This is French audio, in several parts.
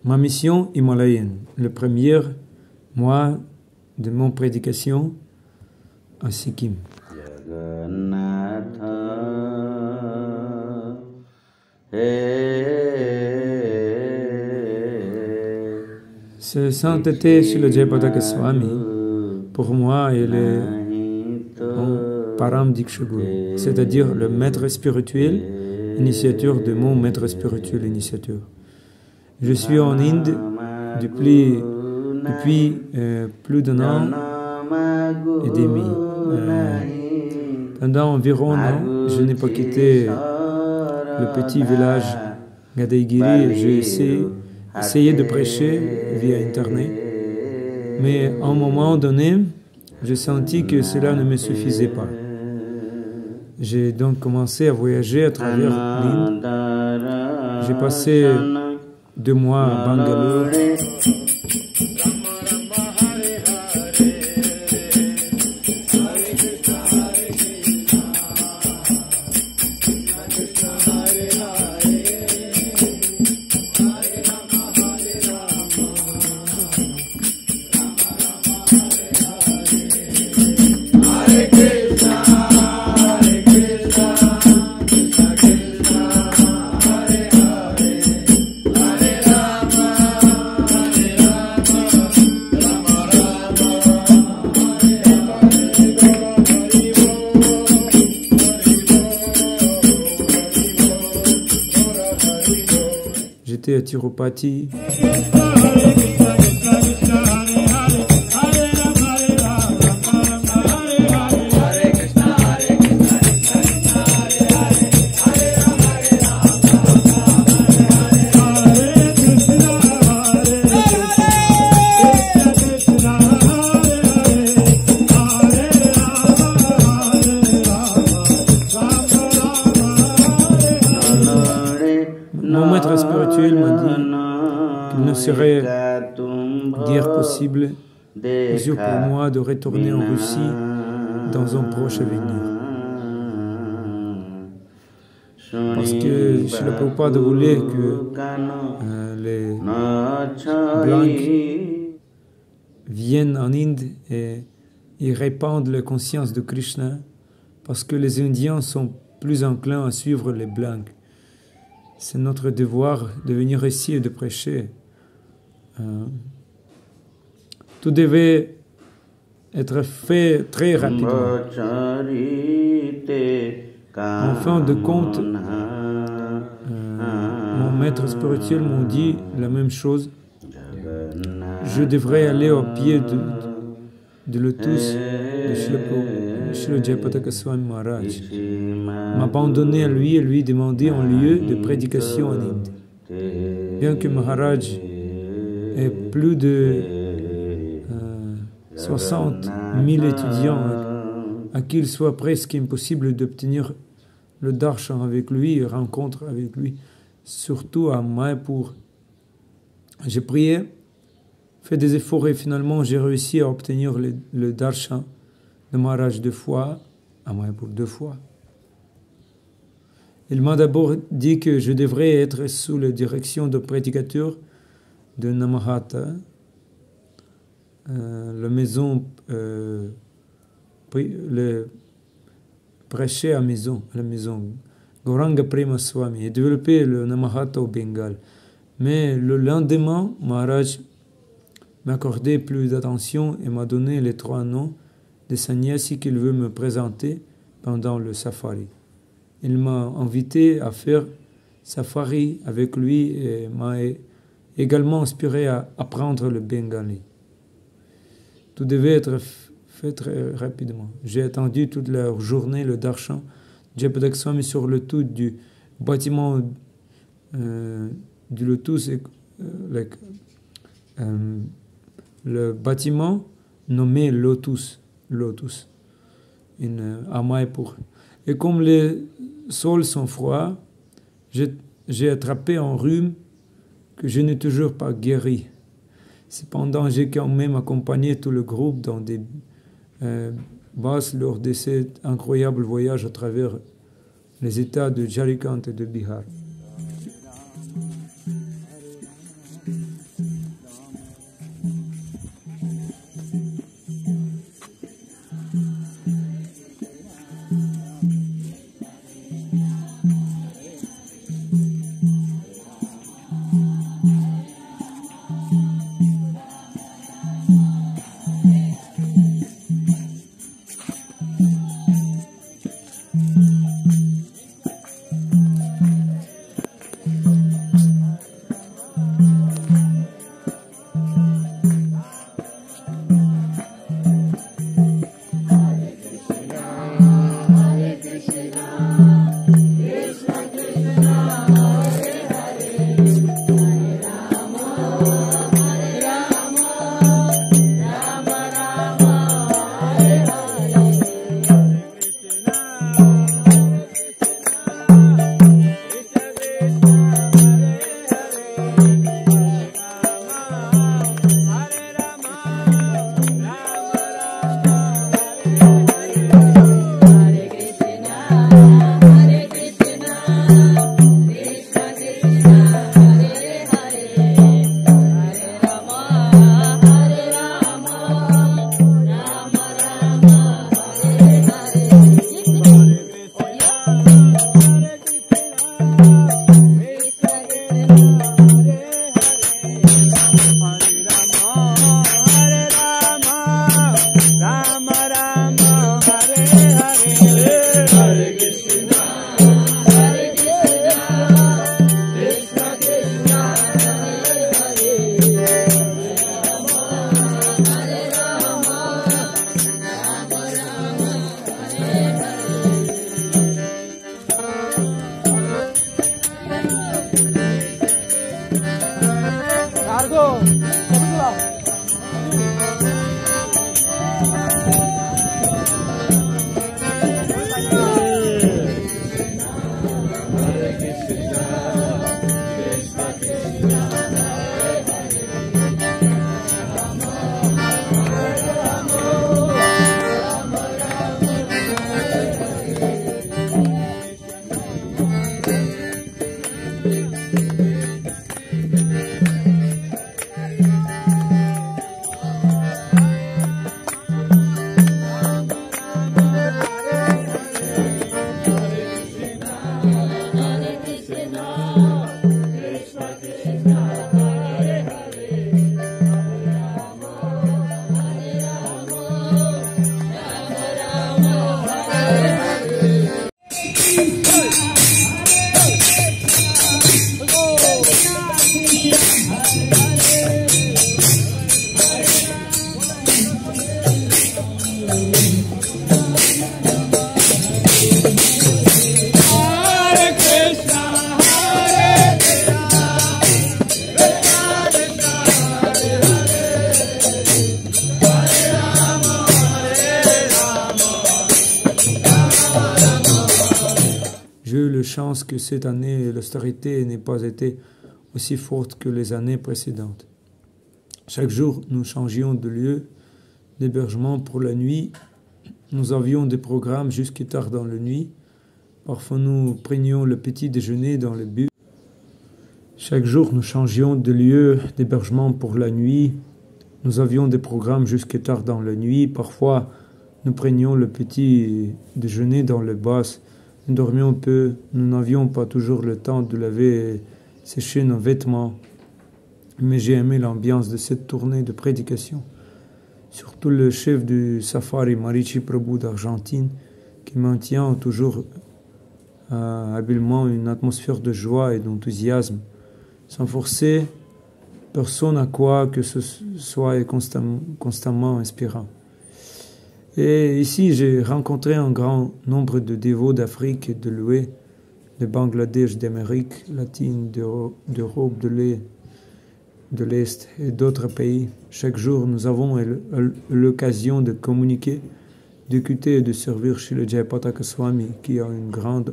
Ma mission himalayenne, le premier mois de mon prédication à Sikkim. Ce sainteté sur le Jayapataka Swami, pour moi, il est Param Diksha Guru, c'est-à-dire le maître spirituel, initiateur de mon maître spirituel initiateur. Je suis en Inde depuis plus d'un an et demi. Pendant environ un an, je n'ai pas quitté le petit village Gadaigiri. J'ai essayé de prêcher via Internet. Mais à un moment donné, j'ai senti que cela ne me suffisait pas. J'ai donc commencé à voyager à travers l'Inde. J'ai passé 2 mois à Bangalore. J'étais à Tirupati. Mon maître spirituel m'a dit qu'il ne serait guère possible pour moi de retourner en Russie dans un proche avenir. Parce que Srila Prabhupada voulait que les Blancs viennent en Inde et ils répandent la conscience de Krishna, parce que les Indiens sont plus enclins à suivre les Blancs. C'est notre devoir de venir ici et de prêcher. Tout devait être fait très rapidement. En fin de compte, mon maître spirituel m'a dit la même chose. Je devrais aller au pied de lotus de Srila Jayapataka Swami Maharaj, m'abandonner à lui et lui demander un lieu de prédication en Inde. Bien que Maharaj ait plus de 60 000 étudiants, à qui il soit presque impossible d'obtenir le darshan avec lui, rencontre avec lui, surtout à Mayapur. J'ai prié, fait des efforts et finalement j'ai réussi à obtenir le darshan de Maharaj 2 fois, à Mayapur 2 fois. Il m'a d'abord dit que je devrais être sous la direction de prédicateur de Namahata, la maison, le prêcher à la maison, Gauranga Prema Swami, et développer le Namahata au Bengale. Mais le lendemain, Maharaj m'a accordé plus d'attention et m'a donné les 3 noms des sannyasis qu'il veut me présenter pendant le safari. Il m'a invité à faire safari avec lui et m'a également inspiré à apprendre le bengali. Tout devait être fait très rapidement. J'ai attendu toute la journée le darshan Jayapataka Swami sur le tout du bâtiment du lotus, le bâtiment nommé Lotus, à Mayapur. Et comme les sols sont froids, j'ai attrapé un rhume que je n'ai toujours pas guéri. Cependant, j'ai quand même accompagné tout le groupe dans des basses lors de cet incroyable voyage à travers les États de Jharkhand et de Bihar. J'ai eu la chance que cette année, l'austérité n'ait pas été aussi forte que les années précédentes. Chaque jour, nous changions de lieu d'hébergement pour la nuit. Nous avions des programmes jusqu'à tard dans la nuit. Parfois, nous prenions le petit déjeuner dans le bus. Chaque jour, nous changions de lieu d'hébergement pour la nuit. Nous avions des programmes jusqu'à tard dans la nuit. Parfois, nous prenions le petit déjeuner dans le bus. Nous dormions peu. Nous n'avions pas toujours le temps de laver et sécher nos vêtements. Mais j'ai aimé l'ambiance de cette tournée de prédication. Surtout le chef du safari, Marici Prabhu d'Argentine, qui maintient toujours habilement une atmosphère de joie et d'enthousiasme, sans forcer personne à quoi que ce soit constamment inspirant. Et ici, j'ai rencontré un grand nombre de dévots d'Afrique et de l'Ouest, de Bangladesh, d'Amérique latine, d'Europe de l'Est et d'autres pays. Chaque jour, nous avons l'occasion de communiquer, d'écouter et de servir chez le Jayapataka Swami, qui a une grande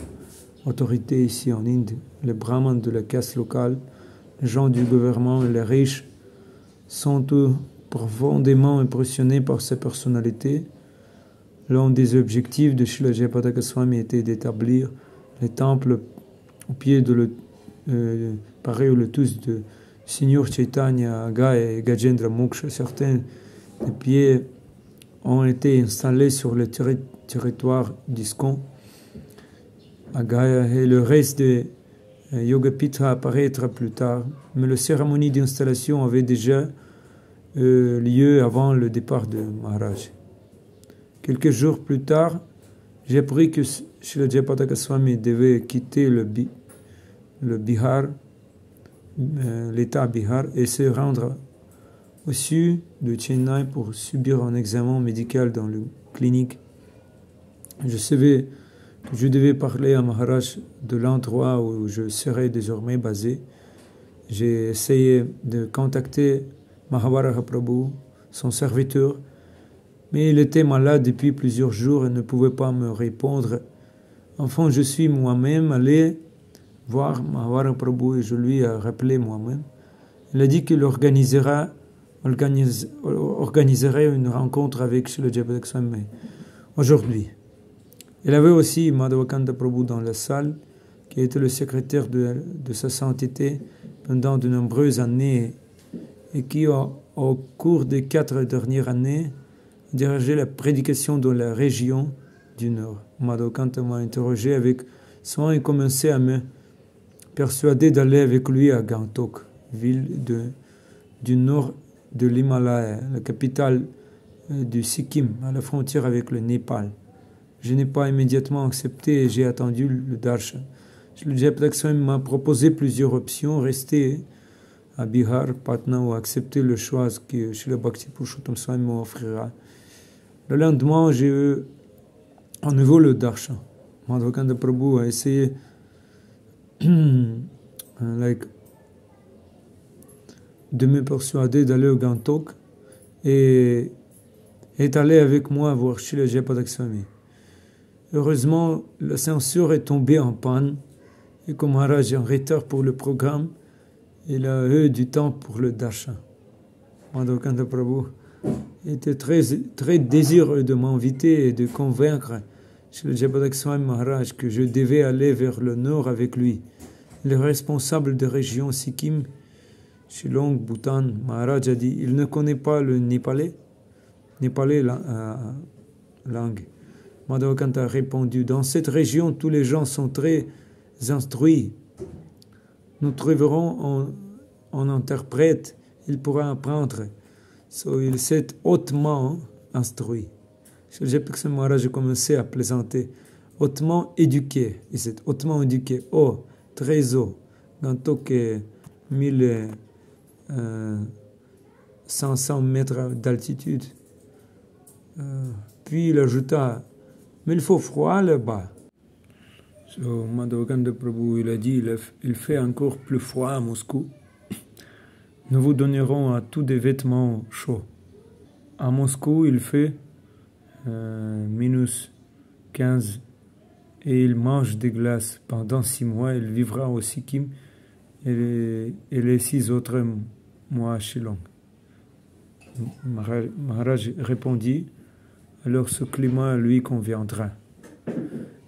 autorité ici en Inde. Les brahmanes de la caste locale, les gens du gouvernement et les riches sont tous profondément impressionnés par sa personnalité. L'un des objectifs de Srila Jayapataka Swami était d'établir les temples au pied de pareil au lotus de Seigneur Chaitanya, Gaya et Gajendra Moksha. Certains des pieds ont été installés sur le territoire d'ISKCON à Gaya et le reste de Yogapitra apparaîtra plus tard. Mais la cérémonie d'installation avait déjà lieu avant le départ de Maharaj. Quelques jours plus tard, j'ai appris que Srila Jayapataka Swami devait quitter le Bihar, l'état Bihar, et se rendre au sud de Chennai pour subir un examen médical dans la clinique. Je savais que je devais parler à Maharaj de l'endroit où je serais désormais basé. J'ai essayé de contacter Mahavaraha Prabhu, son serviteur, mais il était malade depuis plusieurs jours et ne pouvait pas me répondre. Enfin, je suis moi-même allé voir Mahavaraha Prabhu et je lui ai rappelé moi-même. Il a dit qu'il organiserait une rencontre avec Srila Jayapataka Swami aujourd'hui. Il avait aussi Madhavakanta Prabhu dans la salle, qui était le secrétaire de sa sainteté pendant de nombreuses années et qui, au cours des 4 dernières années, a dirigé la prédication dans la région du Nord. Madhavakanta m'a interrogé avec soin et commençait à me persuader d'aller avec lui à Gangtok, ville du nord de l'Himalaya, la capitale du Sikkim, à la frontière avec le Népal. Je n'ai pas immédiatement accepté et j'ai attendu le darshan. Le Jayapataka Swami m'a proposé plusieurs options, rester à Bihar, Patna, ou accepter le choix que Srila Bhakti Purushottam Swami m'offrira. Le lendemain, j'ai eu à nouveau le darshan. Madhavakanta Prabhu a essayé de me persuader d'aller au Gangtok et est allé avec moi voir Srila Jayapataka Swami. Heureusement, la censure est tombée en panne et comme Maharaj est en retard pour le programme, il a eu du temps pour le darshan. Madhavakanta Prabhu était très désireux de m'inviter et de convaincre Srila Jayapataka Swami Maharaj que je devais aller vers le nord avec lui. Le responsable de région Sikkim, Shillong, Bhutan, Maharaj a dit, il ne connaît pas le népalais langue. Madhavakanta a répondu, dans cette région, tous les gens sont très instruits. nous trouverons un interprète, il pourra apprendre. Il s'est hautement instruit. J'ai commencé à plaisanter. Hautement éduqué. Il s'est hautement éduqué. Oh, très haut. Gantôt que 1500 mètres d'altitude. Puis il ajouta, mais il faut froid là-bas. Madhvacanda Prabhu, il a dit, il fait encore plus froid à Moscou. Nous vous donnerons à tous des vêtements chauds. À Moscou, il fait minus 15 et il mange des glaces. Pendant 6 mois, il vivra au Sikkim et les 6 autres mois à Shillong. Maharaj répondit, alors ce climat lui conviendra.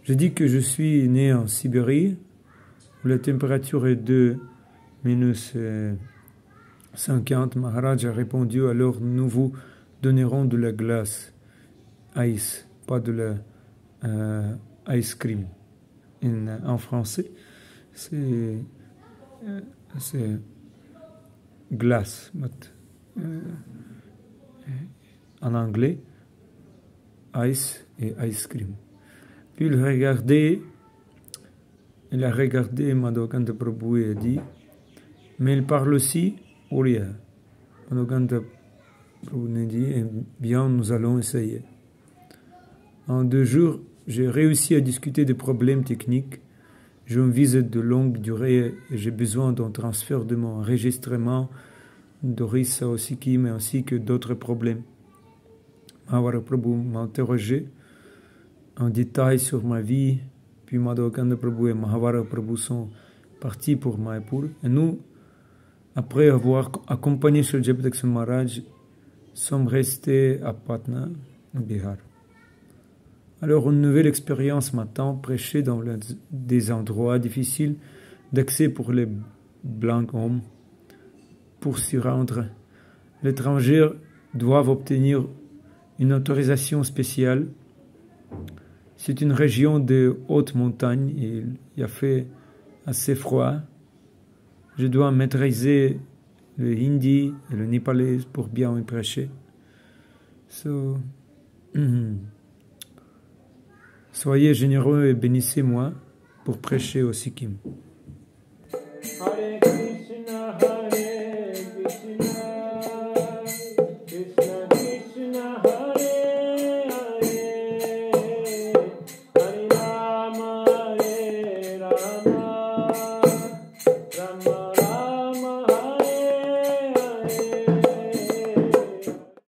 Je dis que je suis né en Sibérie, où la température est de minus 50. Maharaj a répondu, alors nous vous donnerons de la glace, ice, pas de la ice cream. En français, c'est glace. En anglais, ice et ice cream. Puis il a regardé Madhvacanda Prabhu et a dit, mais il parle aussi Oriya. Madhvacanda Prabhu a dit, eh bien, nous allons essayer. En 2 jours, j'ai réussi à discuter des problèmes techniques. J'ai une visite de longue durée et j'ai besoin d'un transfert de mon enregistrement d'Orissa au Sikkim ainsi que d'autres problèmes. Mahavara Prabhu m'a interrogé en détail sur ma vie, puis Madhvacanda Prabhu et Mahavara Prabhu sont partis pour Mayapur. Et nous, après avoir accompagné Sri Jayaprakash Maharaj, sommes restés à Patna, au Bihar. Alors une nouvelle expérience m'attend, prêcher dans des endroits difficiles d'accès pour les blancs hommes. Pour s'y rendre, les étrangers doivent obtenir une autorisation spéciale. C'est une région de haute montagne et il a fait assez froid. Je dois maîtriser le hindi et le népalais pour bien y prêcher. Soyez généreux et bénissez-moi pour prêcher au Sikkim.